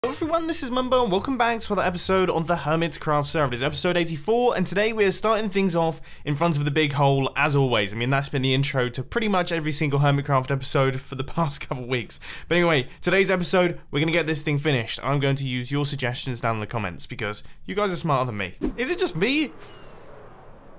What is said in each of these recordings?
Hello everyone, this is Mumbo and welcome back to another episode on the Hermitcraft server. It is episode 84 and today we are starting things off in front of the big hole as always. I mean, that's been the intro to pretty much every single Hermitcraft episode for the past couple of weeks. But anyway, today's episode, we're going to get this thing finished. I'm going to use your suggestions down in the comments because you guys are smarter than me. Is it just me?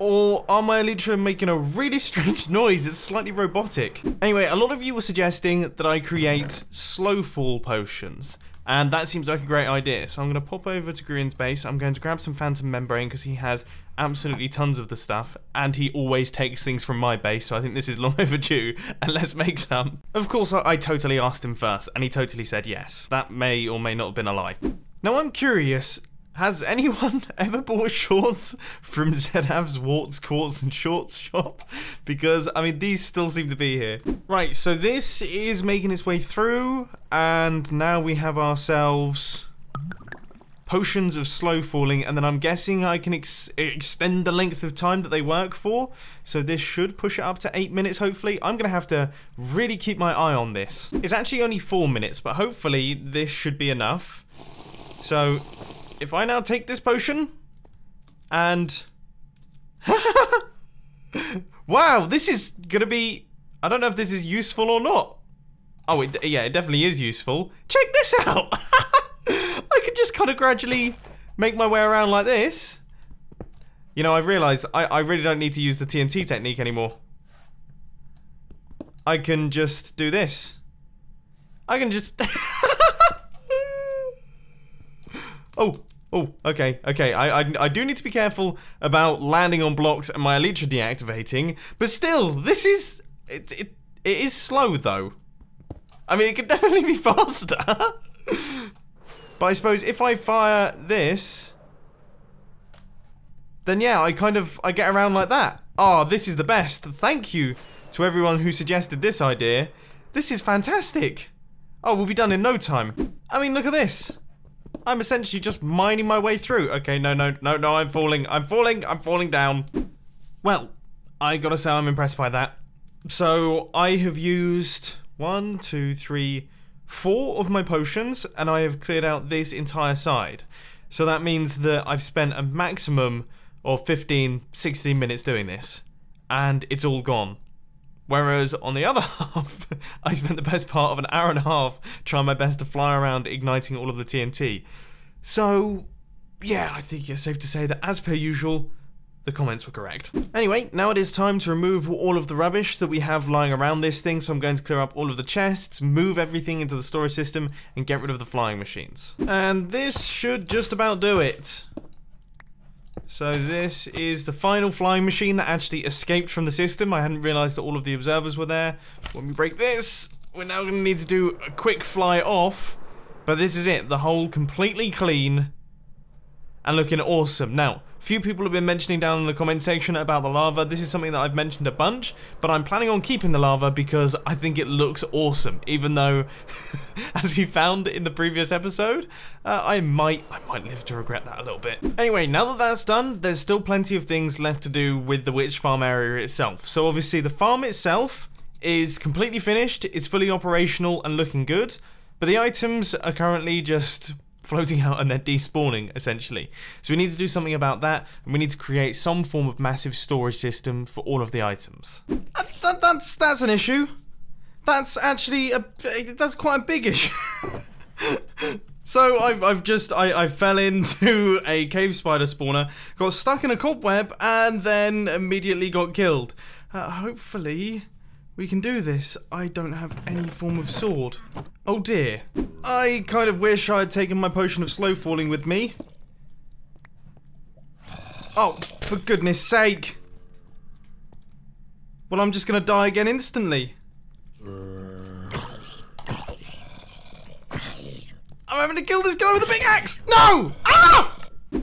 Or are my elytra making a really strange noise? It's slightly robotic. Anyway, a lot of you were suggesting that I create slow fall potions. And that seems like a great idea. So I'm going to pop over to Green's base. I'm going to grab some phantom membrane because he has absolutely tons of the stuff. And he always takes things from my base. So I think this is long overdue. And let's make some. Of course, I totally asked him first. And he totally said yes. That may or may not have been a lie. Now I'm curious. Has anyone ever bought shorts from Zedav's Warts, Quartz and Shorts shop? Because, I mean, these still seem to be here. Right, so this is making its way through, and now we have ourselves potions of slow falling, and then I'm guessing I can extend the length of time that they work for. So this should push it up to 8 minutes, hopefully. I'm going to have to really keep my eye on this. It's actually only 4 minutes, but hopefully this should be enough. So if I now take this potion, and wow, this is gonna be, I don't know if this is useful or not. Oh, yeah, it definitely is useful. Check this out. I could just kind of gradually make my way around like this. You know, I've realized I really don't need to use the TNT technique anymore. I can just do this. I can just Oh, okay. I do need to be careful about landing on blocks and my elytra deactivating, but still, this is it is slow though. I mean, it could definitely be faster. But I suppose if I fire this, then yeah, I get around like that. Oh, this is the best. Thank you to everyone who suggested this idea. This is fantastic. Oh, we'll be done in no time. I mean, look at this. I'm essentially just mining my way through. Okay, no, I'm falling down. Well, I gotta say I'm impressed by that. So, I have used 1, 2, 3, 4 of my potions, and I have cleared out this entire side. So that means that I've spent a maximum of 15, 16 minutes doing this, and it's all gone. Whereas on the other half, I spent the best part of an hour and a half trying my best to fly around igniting all of the TNT. So, yeah, I think it's safe to say that as per usual, the comments were correct. Anyway, now it is time to remove all of the rubbish that we have lying around this thing, so I'm going to clear up all of the chests, move everything into the storage system, and get rid of the flying machines. And this should just about do it. So this is the final flying machine that actually escaped from the system. I hadn't realized that all of the observers were there. When we break this, we're now going to need to do a quick fly off. But this is it. The hole completely clean and looking awesome. Now, a few people have been mentioning down in the comment section about the lava. This is something that I've mentioned a bunch, but I'm planning on keeping the lava because I think it looks awesome. Even though, as we found in the previous episode, I might live to regret that a little bit. Anyway, now that that's done, there's still plenty of things left to do with the witch farm area itself. So obviously the farm itself is completely finished. It's fully operational and looking good, but the items are currently just floating out and they're despawning, essentially. So we need to do something about that, and we need to create some form of massive storage system for all of the items. That's an issue. That's actually that's quite a big issue. So I fell into a cave spider spawner, got stuck in a cobweb, and then immediately got killed. Hopefully we can do this. I don't have any form of sword. Oh dear. I kind of wish I had taken my potion of slow falling with me. Oh, for goodness sake. Well, I'm just gonna die again instantly. I'm having to kill this guy with a big axe! No! Ah!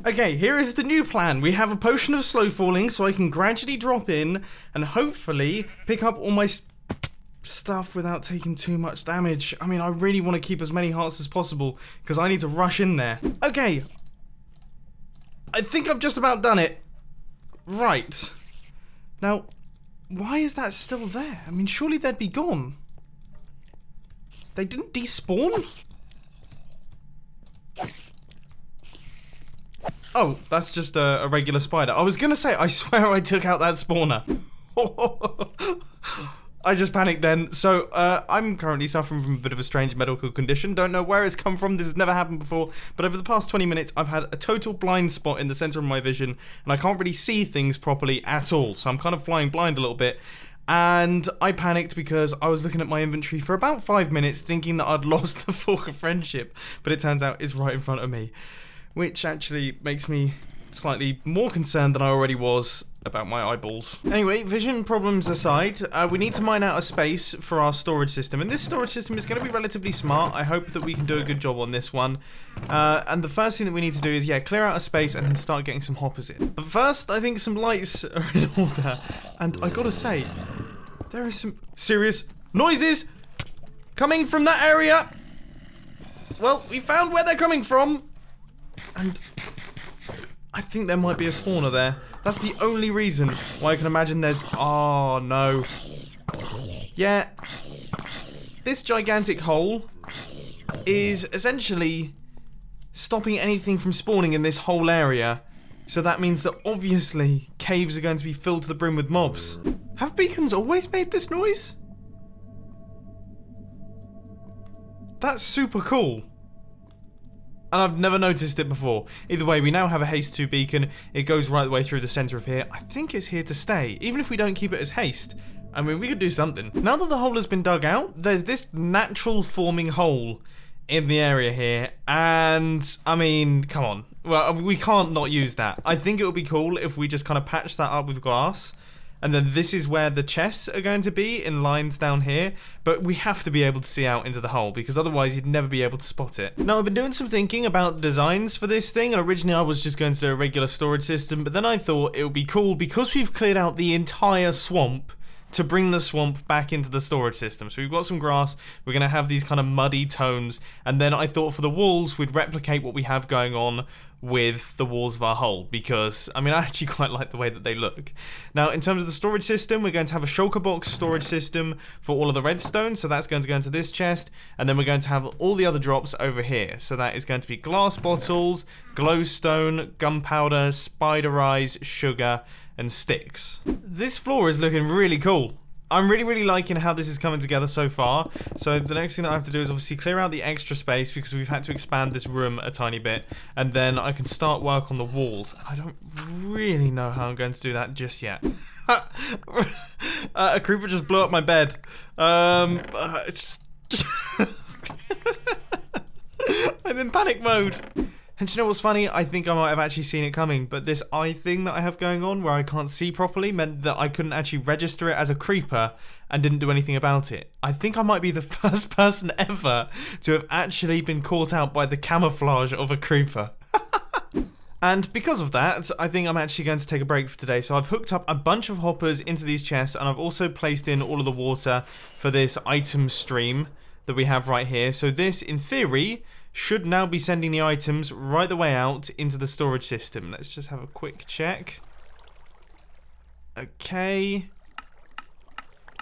Okay, here is the new plan. We have a potion of slow falling, so I can gradually drop in and hopefully pick up all my stuff without taking too much damage. I mean, I really want to keep as many hearts as possible because I need to rush in there. Okay. I think I've just about done it. Right. Now, why is that still there? I mean, surely they'd be gone. They didn't despawn? Oh, that's just a regular spider. I was gonna say, I swear I took out that spawner. I just panicked then. So, I'm currently suffering from a bit of a strange medical condition. Don't know where it's come from. This has never happened before. But over the past 20 minutes, I've had a total blind spot in the center of my vision. And I can't really see things properly at all. So I'm kind of flying blind a little bit. And I panicked because I was looking at my inventory for about 5 minutes thinking that I'd lost the Fork of Friendship. But it turns out it's right in front of me. Which actually makes me slightly more concerned than I already was about my eyeballs. Anyway, vision problems aside, we need to mine out a space for our storage system. And this storage system is going to be relatively smart. I hope that we can do a good job on this one. And the first thing that we need to do is, yeah, clear out a space and then start getting some hoppers in. But first, I think some lights are in order. And I gotta say, there are some serious noises coming from that area. Well, we found where they're coming from. And I think there might be a spawner there. That's the only reason why I can imagine there's... Oh, no. Yeah. This gigantic hole is essentially stopping anything from spawning in this whole area. So that means that obviously caves are going to be filled to the brim with mobs. Have beacons always made this noise? That's super cool. And I've never noticed it before. Either way, we now have a haste 2 beacon. It goes right the way through the center of here. I think it's here to stay, even if we don't keep it as haste. I mean, we could do something. Now that the hole has been dug out, there's this natural forming hole in the area here. And, I mean, come on. Well, we can't not use that. I think it would be cool if we just kind of patch that up with glass. And then this is where the chests are going to be, in lines down here. But we have to be able to see out into the hole, because otherwise you'd never be able to spot it. Now, I've been doing some thinking about designs for this thing, and originally I was just going to do a regular storage system, but then I thought it would be cool, because we've cleared out the entire swamp, to bring the swamp back into the storage system. So we've got some grass, we're going to have these kind of muddy tones, and then I thought for the walls we'd replicate what we have going on with the walls of our hole, because, I mean, I actually quite like the way that they look. Now, in terms of the storage system, we're going to have a shulker box storage system for all of the redstone, so that's going to go into this chest, and then we're going to have all the other drops over here. So that is going to be glass bottles, glowstone, gunpowder, spider eyes, sugar, and sticks. This floor is looking really cool. I'm really liking how this is coming together so far. So the next thing that I have to do is obviously clear out the extra space, because we've had to expand this room a tiny bit, and then I can start work on the walls. I don't really know how I'm going to do that just yet. A creeper just blew up my bed. I'm in panic mode. And do you know what's funny? I think I might have actually seen it coming, but this eye thing that I have going on where I can't see properly meant that I couldn't actually register it as a creeper and didn't do anything about it. I think I might be the first person ever to have actually been caught out by the camouflage of a creeper. And because of that, I think I'm actually going to take a break for today. So I've hooked up a bunch of hoppers into these chests, and I've also placed in all of the water for this item stream that we have right here. So this, in theory, should now be sending the items right the way out into the storage system. Let's just have a quick check. Okay.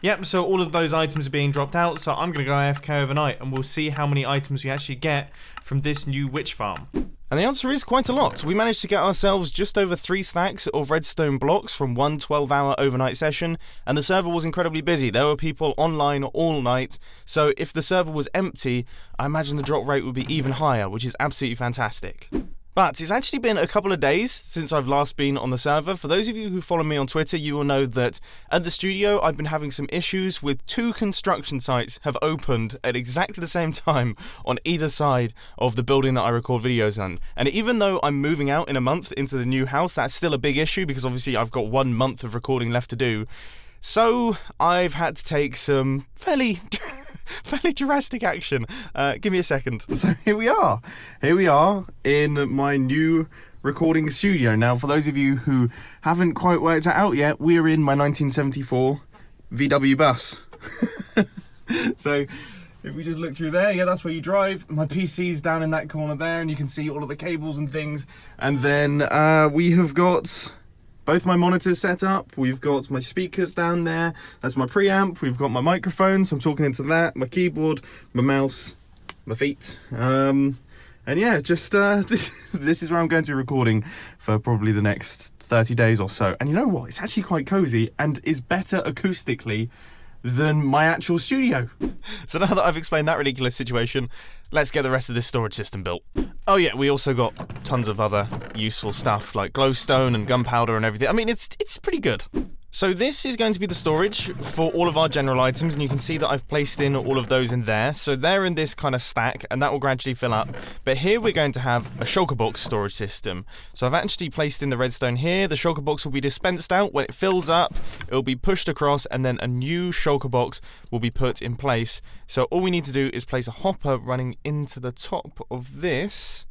Yep, so all of those items are being dropped out, so I'm going to go AFK overnight, and we'll see how many items we actually get from this new witch farm. And the answer is quite a lot. We managed to get ourselves just over 3 stacks of redstone blocks from one 12-hour overnight session, and the server was incredibly busy. There were people online all night, so if the server was empty, I imagine the drop rate would be even higher, which is absolutely fantastic. But it's actually been a couple of days since I've last been on the server. For those of you who follow me on Twitter, you will know that at the studio I've been having some issues with 2 construction sites have opened at exactly the same time on either side of the building that I record videos on. And even though I'm moving out in a month into the new house, that's still a big issue because obviously I've got 1 month of recording left to do. So I've had to take some fairly drastic action. Give me a second. So here we are in my new recording studio. Now, for those of you who haven't quite worked it out yet, we're in my 1974 VW bus. So if we just look through there, yeah, that's where you drive. My PC's down in that corner there, and you can see all of the cables and things. And then we have got both my monitors set up. We've got my speakers down there. That's my preamp. We've got my microphone, so I'm talking into that. My keyboard, my mouse, my feet. And And yeah, just this is where I'm going to be recording for probably the next 30 days or so. And you know what? It's actually quite cozy and is better acoustically than my actual studio. So now that I've explained that ridiculous situation, let's get the rest of this storage system built. Oh yeah, we also got tons of other useful stuff like glowstone and gunpowder and everything. I mean, it's pretty good. So this is going to be the storage for all of our general items, and you can see that I've placed in all of those in there. So they're in this kind of stack, and that will gradually fill up. But here we're going to have a shulker box storage system. So I've actually placed in the redstone here. The shulker box will be dispensed out. When it fills up, it will be pushed across, and then a new shulker box will be put in place. So all we need to do is place a hopper running into the top of this.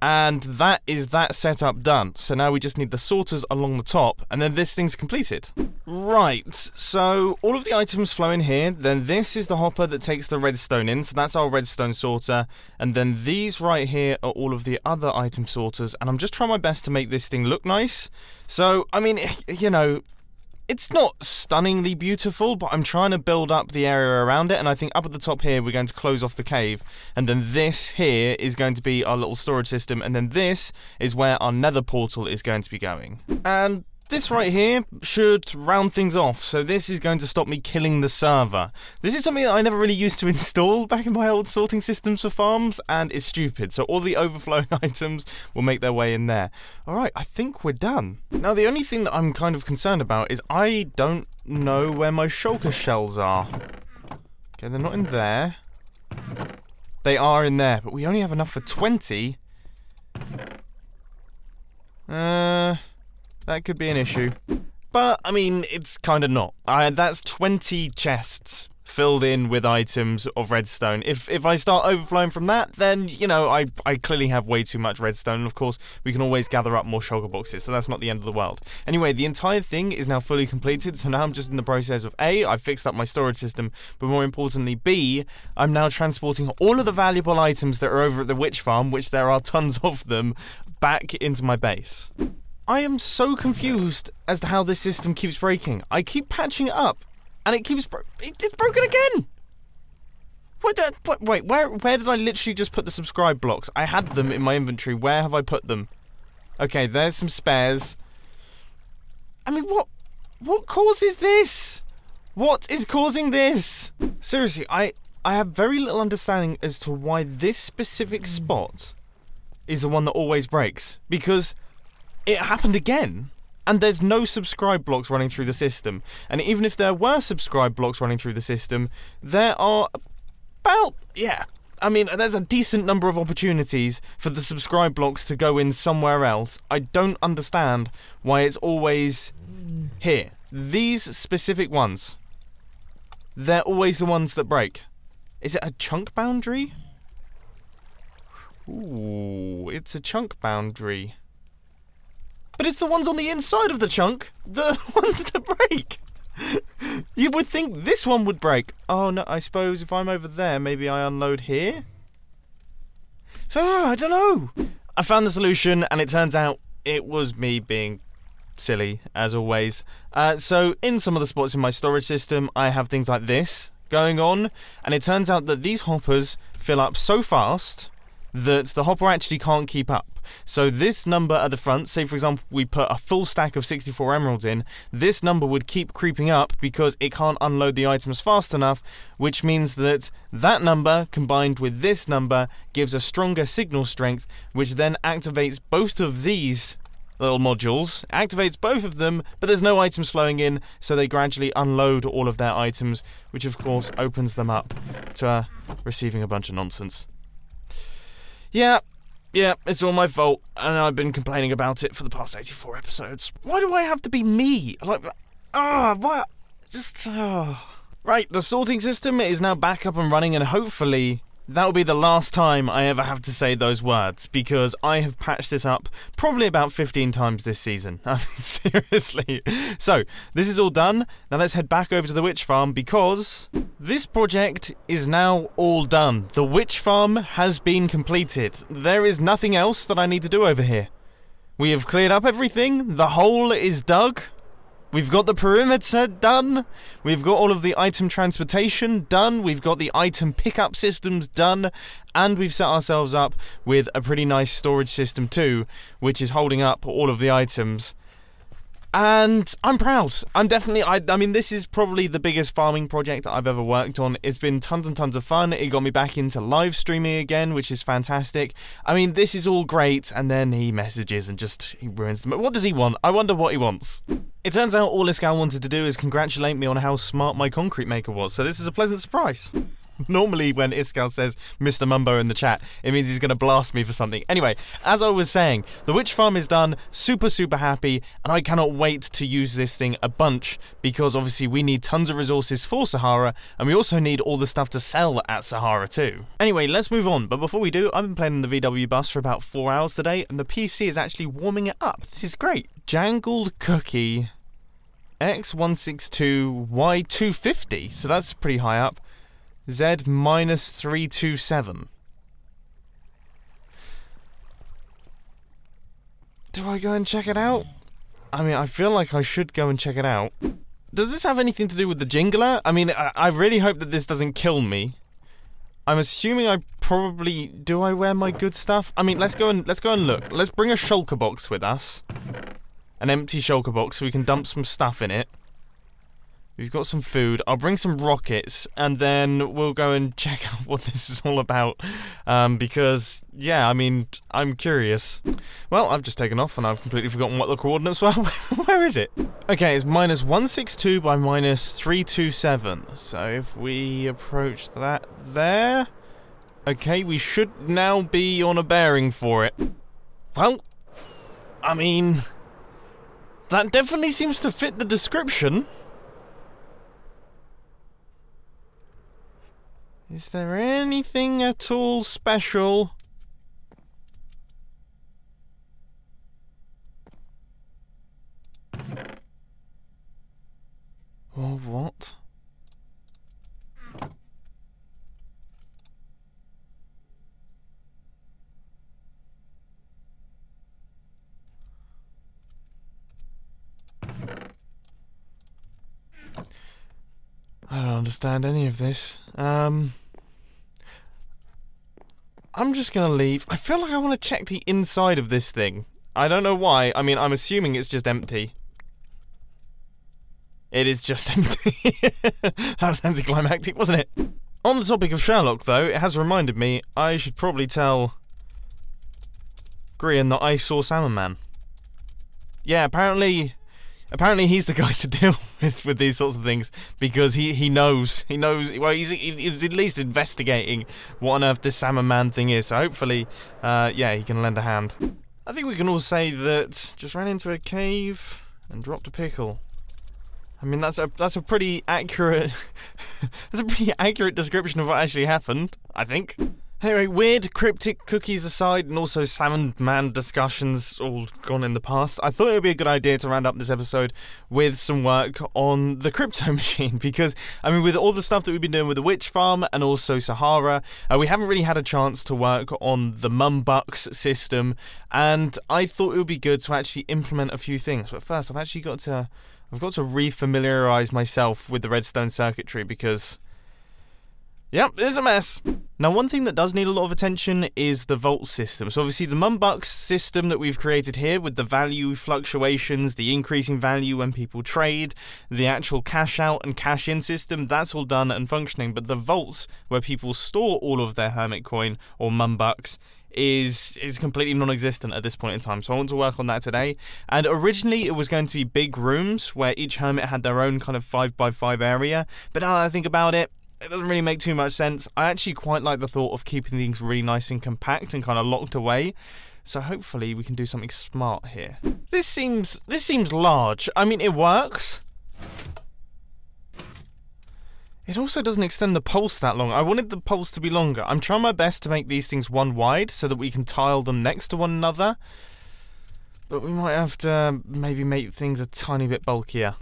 And that is that setup done. So now we just need the sorters along the top, and then this thing's completed. Right, so all of the items flow in here, then this is the hopper that takes the redstone in, so that's our redstone sorter, and then these right here are all of the other item sorters, and I'm just trying my best to make this thing look nice. So, I mean, you know, it's not stunningly beautiful, but I'm trying to build up the area around it, and I think up at the top here we're going to close off the cave, and then this here is going to be our little storage system, and then this is where our nether portal is going to be going. And this right here should round things off, so this is going to stop me killing the server. This is something that I never really used to install back in my old sorting systems for farms, and it's stupid. So all the overflowing items will make their way in there. Alright, I think we're done. Now the only thing that I'm kind of concerned about is I don't know where my shulker shells are. Okay, they're not in there. They are in there, but we only have enough for 20. That could be an issue. But, I mean, it's kind of not. That's 20 chests filled in with items of redstone. If I start overflowing from that, then, you know, I clearly have way too much redstone. And, of course, we can always gather up more shulker boxes, so that's not the end of the world. Anyway, the entire thing is now fully completed, so now I'm just in the process of A, I've fixed up my storage system, but more importantly, B, I'm now transporting all of the valuable items that are over at the witch farm, which there are tons of them, back into my base. I am so confused as to how this system keeps breaking. I keep patching it up, and it keeps it's broken again. Wait, where did I literally just put the subscribe blocks? I had them in my inventory. Where have I put them? Okay, there's some spares. I mean, what causes this? What is causing this? Seriously, I have very little understanding as to why this specific spot is the one that always breaks, because it happened again, and there's no subscribe blocks running through the system. And even if there were subscribe blocks running through the system, there are about, yeah, I mean, there's a decent number of opportunities for the subscribe blocks to go in somewhere else. I don't understand why it's always here. These specific ones, they're always the ones that break. Is it a chunk boundary? Ooh, it's a chunk boundary. But it's the ones on the inside of the chunk, the ones that break. You would think this one would break. Oh no, I suppose if I'm over there, maybe I unload here? Oh, I don't know. I found the solution, and it turns out it was me being silly, as always. So in some of the spots in my storage system, I have things like this going on, and it turns out that these hoppers fill up so fast that the hopper actually can't keep up. So this number at the front, say for example we put a full stack of 64 emeralds in, this number would keep creeping up because it can't unload the items fast enough, which means that that number combined with this number gives a stronger signal strength, which then activates both of these little modules, activates both of them, but there's no items flowing in, so they gradually unload all of their items, which of course opens them up to receiving a bunch of nonsense. Yeah, it's all my fault, and I've been complaining about it for the past 84 episodes. Why do I have to be me? Like, what? Just, Right, the sorting system is now back up and running, and hopefully that will be the last time I ever have to say those words, because I have patched it up probably about 15 times this season. I mean, seriously. So, this is all done. Now let's head back over to the witch farm, because this project is now all done. The witch farm has been completed. There is nothing else that I need to do over here. We have cleared up everything. The hole is dug. We've got the perimeter done. We've got all of the item transportation done. We've got the item pickup systems done. And we've set ourselves up with a pretty nice storage system too, which is holding up all of the items. And I'm proud. I'm definitely, I mean, this is probably the biggest farming project I've ever worked on. It's been tons and tons of fun. It got me back into live streaming again, which is fantastic. I mean, this is all great, and then he messages and he ruins them. What does he want? I wonder what he wants. It turns out all Iskall wanted to do is congratulate me on how smart my concrete maker was, so this is a pleasant surprise. Normally when Iskall says Mr. Mumbo in the chat, it means he's going to blast me for something. Anyway, as I was saying, the witch farm is done, super happy, and I cannot wait to use this thing a bunch, because obviously we need tons of resources for Sahara, and we also need all the stuff to sell at Sahara too. Anyway, let's move on, but before we do, I've been playing in the VW bus for about 4 hours today, and the PC is actually warming it up. This is great. Jangled Cookie X162 Y250, so that's pretty high up. Z-327. Do I go and check it out? I mean, I feel like I should go and check it out. Does this have anything to do with the jingler? I mean, I really hope that this doesn't kill me. I'm assuming I probably... Do I wear my good stuff? I mean, let's go and look. Let's bring a shulker box with us. An empty shulker box so we can dump some stuff in it. We've got some food. I'll bring some rockets, and then we'll go and check out what this is all about. Because, yeah, I mean, I'm curious. Well, I've just taken off, and I've completely forgotten what the coordinates were. Where is it? Okay, it's -162 by -327. So if we approach that there... Okay, we should now be on a bearing for it. Well, I mean... That definitely seems to fit the description. Is there anything at all special? Or what? I don't understand any of this. I'm just gonna leave. I feel like I want to check the inside of this thing. I don't know why. I mean, I'm assuming it's just empty. It is just empty. That was anticlimactic, wasn't it? On the topic of Sherlock, though, it has reminded me I should probably tell Grian that I saw Salmon Man. Yeah, apparently he's the guy to deal with these sorts of things, because he knows, well, he's at least investigating what on earth this Salmon Man thing is, so hopefully, yeah, he can lend a hand. I think we can all say that just ran into a cave and dropped a pickle. I mean, that's a pretty accurate, that's a pretty accurate description of what actually happened, I think. Anyway, weird cryptic cookies aside, and also Salmon Man discussions all gone in the past, I thought it would be a good idea to round up this episode with some work on the crypto machine, because, I mean, with all the stuff that we've been doing with the Witch Farm and also Sahara, we haven't really had a chance to work on the Mumbo system, and I thought it would be good to actually implement a few things. But first, I've got to re-familiarise myself with the redstone circuitry, because... Yep, it's a mess. Now, one thing that does need a lot of attention is the vault system. So obviously the Mumbo system that we've created here with the value fluctuations, the increasing value when people trade, the actual cash out and cash in system, that's all done and functioning. But the vaults where people store all of their Hermit coin or Mumbo is completely non-existent at this point in time. So I want to work on that today. And originally it was going to be big rooms where each hermit had their own kind of 5x5 area. But now that I think about it, it doesn't really make too much sense. I actually quite like the thought of keeping things really nice and compact and kind of locked away. So hopefully we can do something smart here. This seems large. I mean, it works. It also doesn't extend the pulse that long. I wanted the pulse to be longer. I'm trying my best to make these things one wide so that we can tile them next to one another. But we might have to maybe make things a tiny bit bulkier.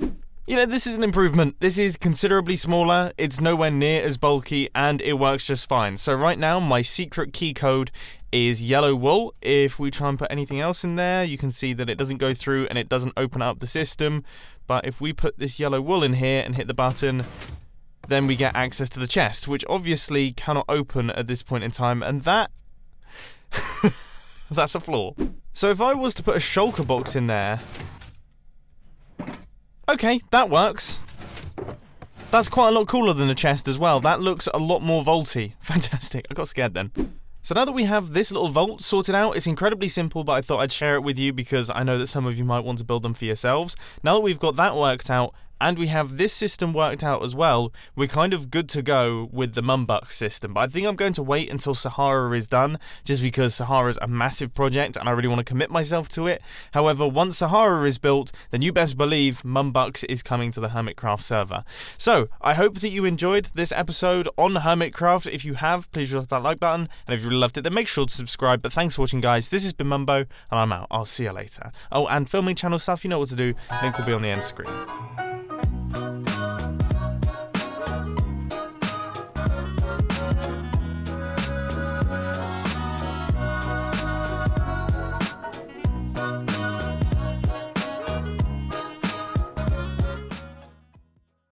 You know, this is an improvement. This is considerably smaller, it's nowhere near as bulky, and it works just fine. So right now, my secret key code is yellow wool. If we try and put anything else in there, you can see that it doesn't go through and it doesn't open up the system. But if we put this yellow wool in here and hit the button, then we get access to the chest, which obviously cannot open at this point in time, and that... that's a flaw. So if I was to put a shulker box in there... Okay, that works. That's quite a lot cooler than the chest as well. That looks a lot more vaulty. Fantastic. I got scared then. So now that we have this little vault sorted out, it's incredibly simple, but I thought I'd share it with you because I know that some of you might want to build them for yourselves. Now that we've got that worked out, and we have this system worked out as well, we're kind of good to go with the Mumbo system. But I think I'm going to wait until Sahara is done, just because Sahara is a massive project and I really want to commit myself to it. However, once Sahara is built, then you best believe Mumbo is coming to the Hermitcraft server. So, I hope that you enjoyed this episode on Hermitcraft. If you have, please hit that like button, and if you really loved it, then make sure to subscribe. But thanks for watching, guys. This has been Mumbo, and I'm out. I'll see you later. Oh, and filming channel stuff, you know what to do. Link will be on the end screen.